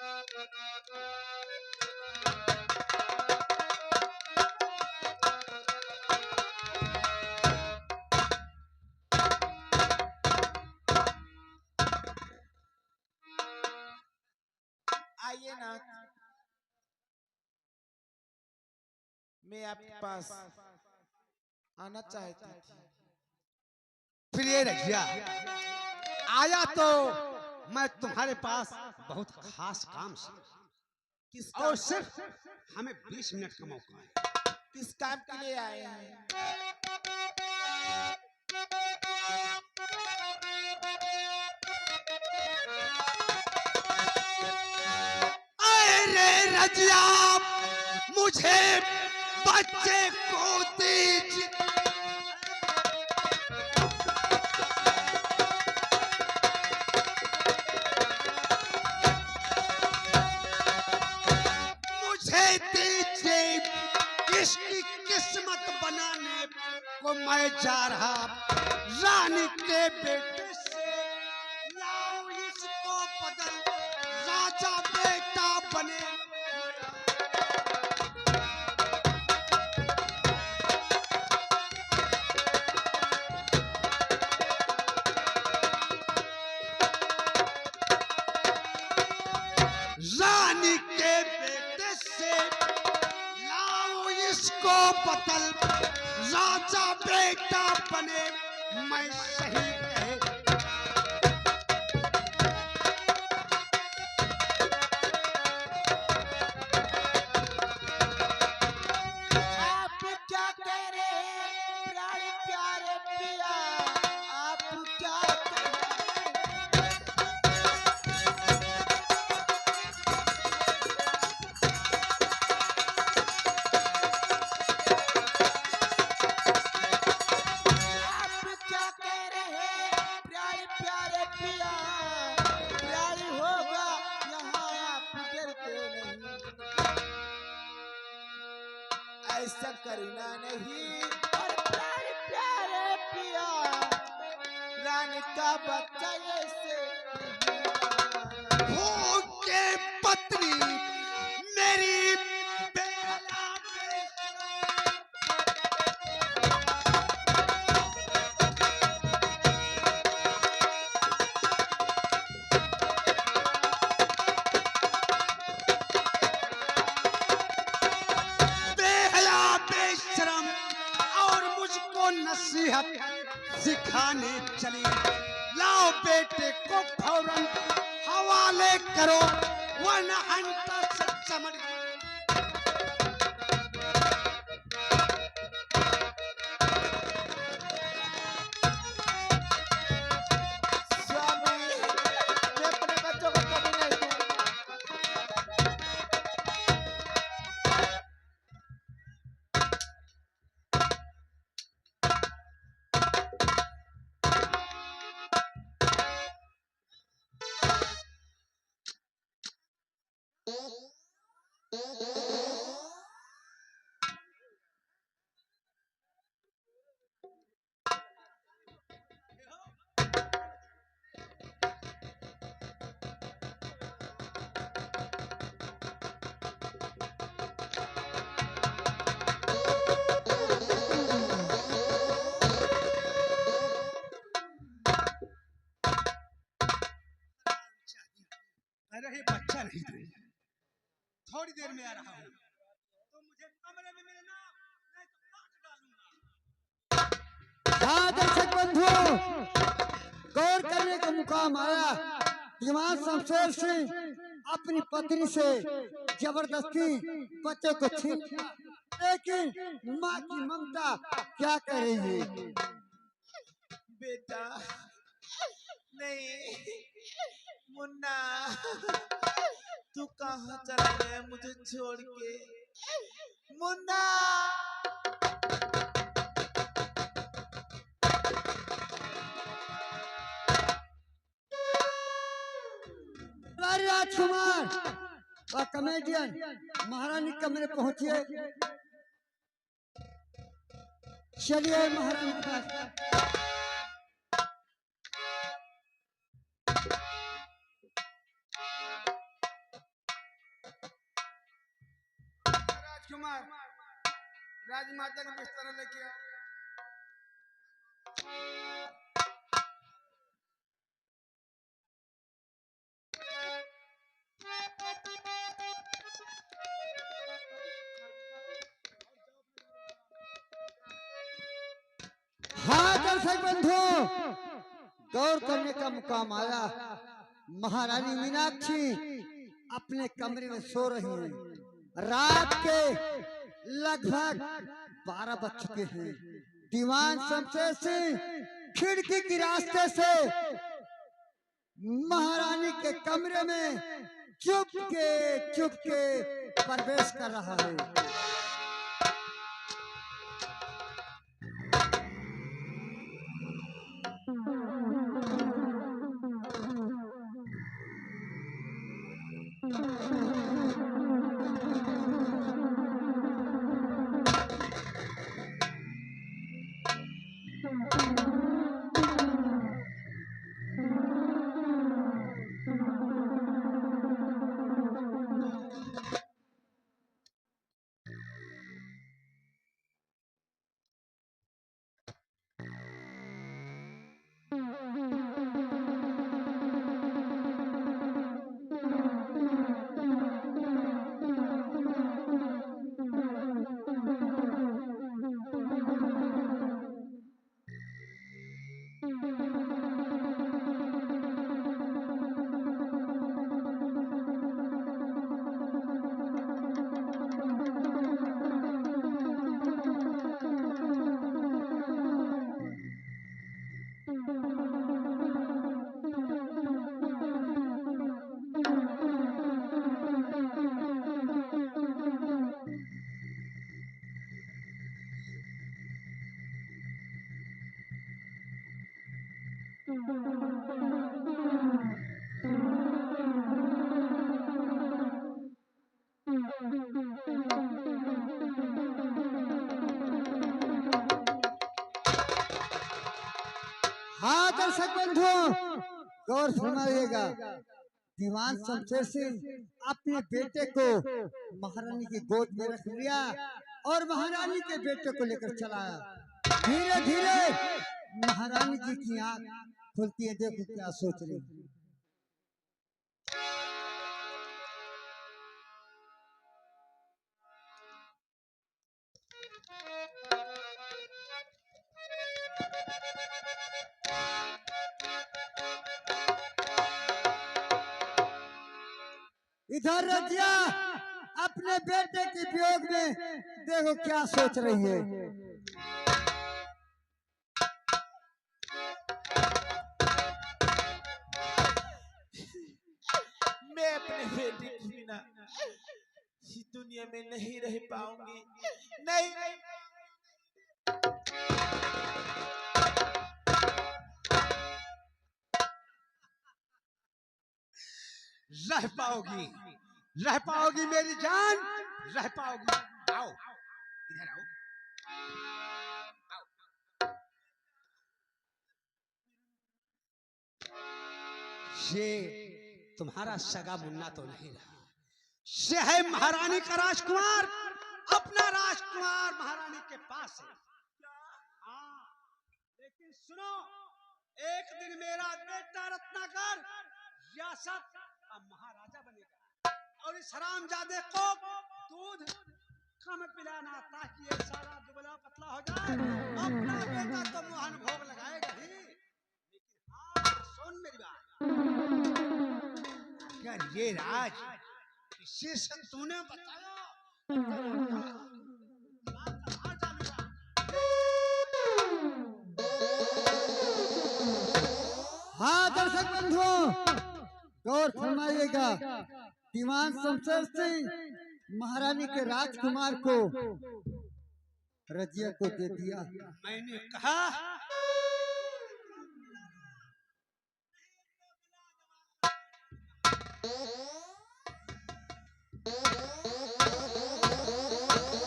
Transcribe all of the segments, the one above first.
आइए ना, मैं आपके पास आना चाहती थी। प्रिय रखिया, आया तो मैं तुम्हारे पास बहुत खास काम से, किस और काम सिर्फ हमें 20 मिनट का मौका है। किस काम के लिए आए हैं? अरे रजिया, मुझे बच्चे को दीजिए। मुझे दीजिए, इसकी किस्मत बनाने को मैं जा रहा रानी के बेटे से। लाओ इसको बदल, राजा बेटा बने। रानी के बेटे से लाओ इसको बदल, राजा बेटा बने। मैं सही कहे आप क्या कह रहे हैं प्यारे प्यारे पिया? आप क्या कह रहे आप क्या कह रहे हैं प्यारे प्यारे पिया? प्यारी होगा यहाँ आप डरते नहीं, ऐसा करना नहीं। और प्यारे प्यारे पिया, रानी का बच्चा ऐसे हो के पत्नी मेरी बेला बेशरम। बेहया बेशरम और मुझको नसीहत सिखाने चली। लाओ बेटे को फौरन हवाले करो, वरना हंटर से चमड़। स्वामी, मैं अपने बच्चों को कभी नहीं दूंगा। अरे ये बच्चा नहीं था, थोड़ी देर में आ रहा हूँ। तो मुझे कमरे में मिलना, नहीं तो काट डालूंगा। हाँ दर्शक बंधु, गौर करने का मुकाम आया। दीवान शमशेर सिंह अपनी पत्नी से जबरदस्ती बच्चे को छीन लिया, लेकिन माँ की ममता क्या कर रही है? बेटा नहीं, मुन्ना तू कहाँ चला गया मुझे छोड़ के? मुन्ना, राजकुमार व कॉमेडियन महारानी कमरे पहुंचिए। चलिए महारानी के पास। राजकुमार राजमाता का बिस्तर लेके आ। हाँ दर्शक बंधु, गौर करने का मुकाम आया। महारानी मीनाक्षी अपने कमरे में सो रही हैं। रात के लगभग 12 बज चुके हैं। दीवान शमशेर सिंह खिड़की के रास्ते से महारानी के कमरे में चुपके प्रवेश कर रहा है। हाँ दर्शक बंधु, गौर फरमाइएगा। दीवान शमशेर सिंह अपने बेटे को महारानी की गोद में रख लिया और महारानी के बेटे को लेकर चला आया। धीरे धीरे महारानी जी की आंख खुलती है। देखो क्या सोच रही है। इधर रजिया अपने बेटे के वियोग में देखो क्या सोच रही है। मैं अपने बेटे के बिना इस दुनिया में नहीं रह पाऊंगी। नहीं रह पाओगी मेरी जान, रह पाओगी। आओ इधर आओ, ये तुम्हारा सगा मुन्ना तो नहीं रहा, ये है महारानी का राजकुमार। अपना राजकुमार महारानी के पास है। हाँ, लेकिन सुनो, एक दिन मेरा बेटा रत्नाकर रियासत का महाराजा बनेगा और इस हरामजादे को दूध कम पिलाना ताकि ये सारा दुबला पतला हो जाए। अपना बेटा तो मोहन भोग लगाएगा ही, लेकिन हाँ सुन मेरी बात, अगर ये राज किसी से तूने बताया हाँ दर्शक बंधुओं, गौर फरमाइएगा। दीवान शमशेर सिंह महारानी के राजकुमार को रजिया को दे दिया। मैंने कहा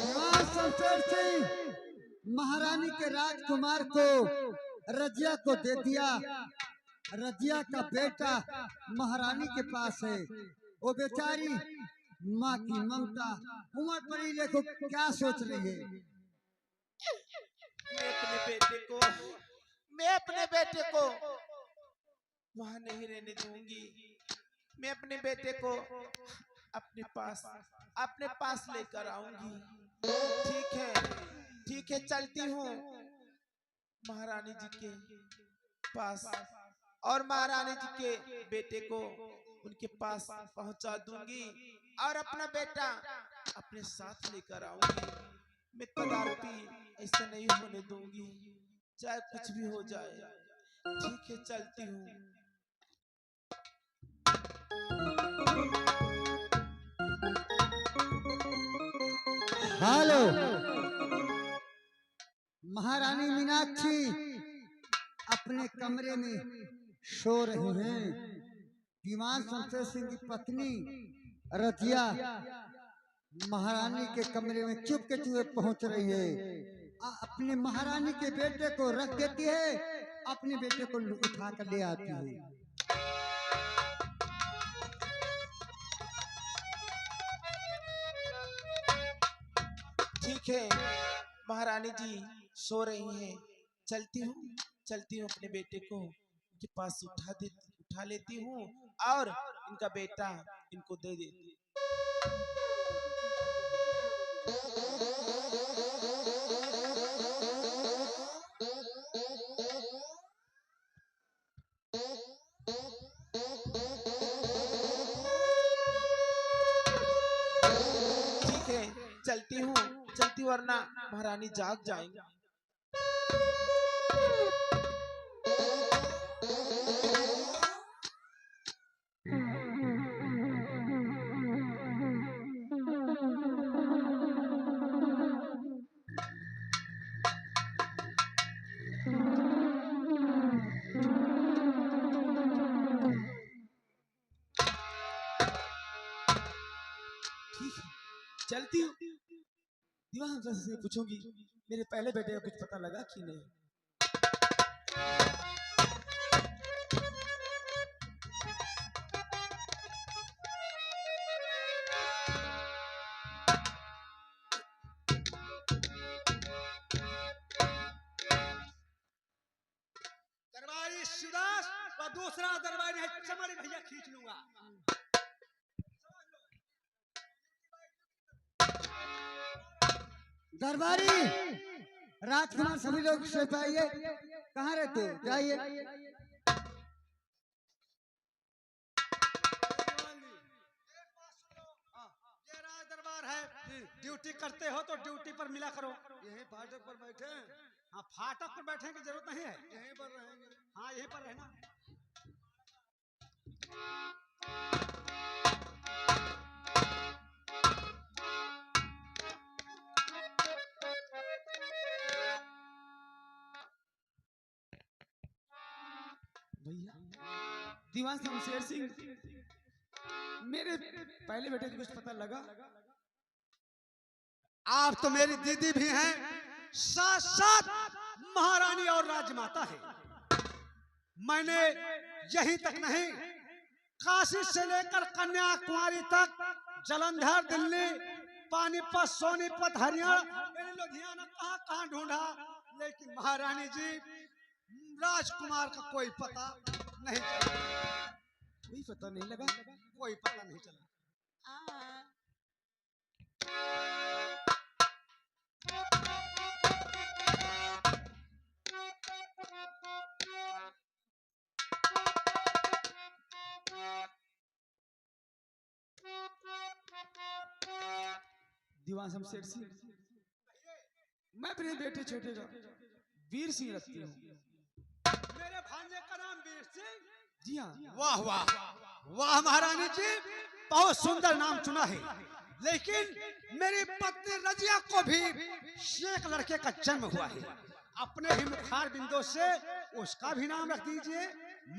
दीवान शमशेर सिंह महारानी के राजकुमार को रजिया को दे दिया। रजिया का बेटा महारानी के पास है। वो बेचारी माँ की ममता। उम्र परी देखो क्या सोच रही है। मैं अपने बेटे को वहां नहीं रहने दूंगी। मैं अपने बेटे को अपने पास लेकर आऊंगी। ठीक है चलती हूँ महारानी जी के पास और महारानी जी के बेटे को उनके पास पहुंचा दूंगी और अपना बेटा अपने साथ लेकर आऊंगी। मैं कदापि ऐसा नहीं होने दूंगी, चाहे कुछ भी हो जाए। ठीक है चलती हूँ। हेलो, महारानी मीनाक्षी अपने कमरे में सो रही हैं। दीवान शमशेर सिंह की पत्नी रजिया महारानी के कमरे में चुपके चुपके पहुंच रही है। अपने महारानी के बेटे को रख देती है, अपने बेटे को उठा कर ले आती है। ठीक है महारानी जी सो रही हैं, चलती हूँ अपने बेटे को इनके पास उठा लेती हूँ और इनका बेटा इनको दे देती हूँ। ठीक है चलती हूँ वरना महारानी जाग जाएंगे। चलती हूँ दीवान से पूछूंगी मेरे पहले बेटे का कुछ पता लगा कि नहीं। दरबारी शिवदास व दूसरा दरबारी है चमड़ी भैया खींच लूंगा। दरबारी राजकुमार सभी लोग सो पाइए। कहाँ रहते हो? जाइए। ये राज दरबार है, ड्यूटी करते हो तो ड्यूटी पर मिला करो। यहीं फाटक पर बैठे हैं। हाँ फाटक पर बैठने की जरूरत नहीं है, यहीं पर रहेंगे। हाँ यहीं पर रहना। भैया दीवान शमशेर सिंह मेरे पहले बेटे को कुछ पता लगा? आप तो मेरी दीदी भी हैं, साथ साथ महारानी और राजमाता है। मैंने यहीं तक नहीं, काशी से लेकर कन्याकुमारी तक, जलंधर, दिल्ली, पानीपत, सोनीपत, हरियाणा, लुधियाना, कहाँ कहाँ ढूंढा, लेकिन महारानी जी राजकुमार का कोई पता नहीं चला। कोई पता नहीं लगा? कोई पता नहीं चला। दीवान शमशेर सिंह मैं अपने बेटे छोटे का वीर सिंह रखती हूँ। मेरे भांजे का नाम वीर सिंह? जी हाँ। वाह वाह वाह महारानी जी, बहुत सुंदर नाम चुना है। लेकिन मेरी पत्नी रजिया को भी एक लड़के का जन्म हुआ है। अपने ही मुखार बिंदु से उसका भी नाम रख दीजिए।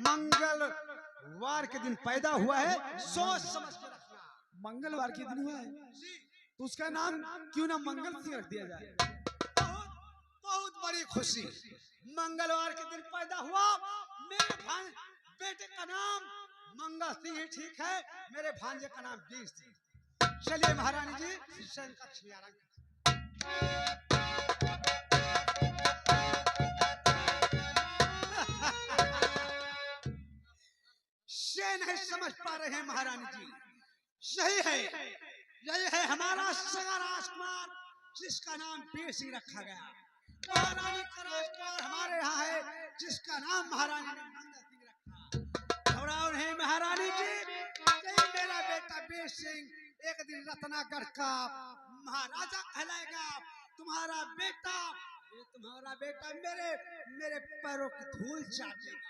मंगलवार के दिन पैदा हुआ है, सोच समझ के रखना। मंगलवार के दिन हुआ है तो उसका नाम क्यों ना मंगल सिंह रख दिया जाए? बहुत बहुत बड़ी खुशी, मंगलवार के दिन पैदा हुआ। मेरे बेटे का नाम मंगल सिंह ही ठीक है, मेरे भांजे का नाम वीर सिंह। चलिए महारानी जी शयन कक्ष में आराम करें। ये नहीं समझ पा रहे हैं महारानी जी, यही है हमारा सगा राजकुमार जिसका नाम बेसी रखा गया। महारानी का राजकुमार हमारे यहाँ है जिसका नाम महारानी ने मंदा सिंह रखा। घबराओ नहीं महारानी जी, यही मेरा बेटा बेस सिंह एक दिन रत्नागढ़ का महाराजा कहलाएगा। तुम्हारा बेटा मेरे पैरों की धूल चाटेगा।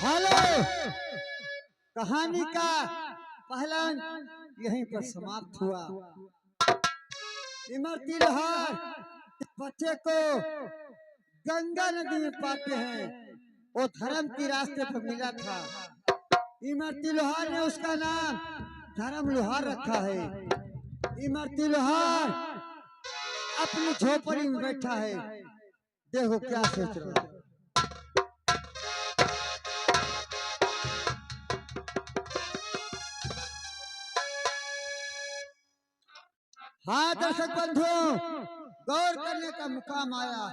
हेलो, कहानी का पहला अंक यहीं पर समाप्त हुआ। इमरती लोहार बच्चे को गंगा नदी में पाते हैं, वो धर्म के रास्ते पर मिला था। इमरती लोहार ने उसका नाम धर्म लोहार रखा है। इमरती लोहार अपनी झोपड़ी में बैठा है, देखो क्या सोच रहा है। हाँ दर्शक बंधुओं, गौर करने का मुकाम आया।